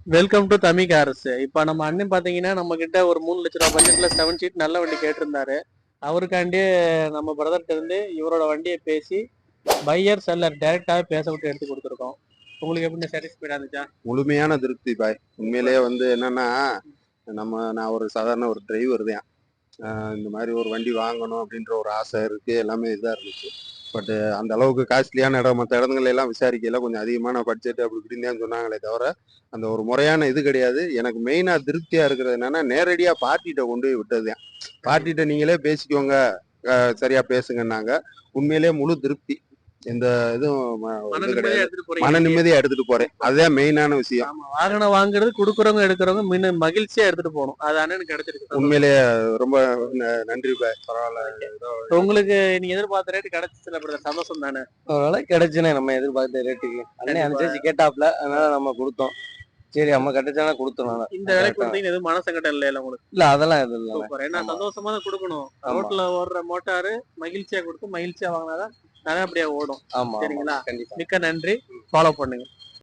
Welcome to Tamil cars. இப்ப நம்ம அண்ணன் பாத்தீங்கன்னா நம்ம கிட்ட ஒரு 3 லட்ச ரூபாய் பட்ஜெட்ல 7 சீட் நல்ல வண்டி கேட்டிருந்தாரு. அவருக்காண்டி நம்ம பிரதர்கிட்ட இருந்து இவரோட வண்டியை பேசி பையர் செல்லர் டைரக்டாவே பேச விட்டு எடுத்து கொடுத்துருக்கோம். உங்களுக்கு எப்படி சாட்டிஸ்ஃபைடா இருந்துச்சா? முழுமையான திருப்தி பாய். உண்மையிலேயே என்னன்னா நான் ஒரு சாதாரண ஒரு டிரைவர் தான். இந்த மாதிரி ஒரு வண்டி வாங்கணும் அப்படின்ற ஒரு ஆசை இருக்கு, எல்லாமே இதா இருந்துச்சு. பட் அந்த அளவுக்கு காஸ்ட்லியான இடம், மற்ற இடங்கள்ல எல்லாம் விசாரிக்கல, கொஞ்சம் அதிகமான பட்ஜெட் அப்படி இப்படின்னு தான் சொன்னாங்களே தவிர அந்த ஒரு முறையான இது கிடையாது. எனக்கு மெயினா திருப்தியா இருக்கிறது என்னன்னா, நேரடியா பார்ட்டிகிட்ட கொண்டு போய் விட்டதுதான். பார்ட்டிகிட்ட நீங்களே பேசிக்கோங்க, சரியா பேசுங்கன்னாங்க. உண்மையிலேயே முழு திருப்தி. எந்த இதுவும் இது கிடையாது. மன நிம்மதியா எடுத்துட்டு போறேன், அதுதான் மெயினான விஷயம். வாகனம் வாங்குறது கொடுக்குறவங்க எடுக்கிறவங்க மகிழ்ச்சியா எடுத்துட்டு போகணும். அது அண்ணனுக்கு கிடைச்சிருக்கு. உண்மையிலேயே ரொம்ப நன்றி பாய். பரவாயில்ல. உங்களுக்கு நீங்க எதிர்பார்த்த ரேட்டு கிடைச்சிச்சு, சந்தோஷம் தானே? அதனால கிடைச்சுனே நம்ம எதிர்பார்த்த ரேட்டுக்கு அண்ணன் அனுசரிச்சு கேட்டாப்ல, அதனால நம்ம கொடுத்தோம். சரி நம்ம கிடைச்சானா கொடுத்தோம். இந்த விலை கொடுத்தீங்க எதுவும் மனசங்கடம் இல்ல உங்களுக்கு? இல்ல அதெல்லாம் எதுவும் இல்லை. ஏன்னா சந்தோஷமா தான் கொடுக்கணும். ரோட்ல ஓடுற மோட்டாரு மகிழ்ச்சியா கொடுத்து மகிழ்ச்சியா வாங்கினாதான் நல்லபடியா ஓடும். ஆமா, சரிங்களா? கண்டிப்பா. மிக்க நன்றி. ஃபாலோ பண்ணுங்க.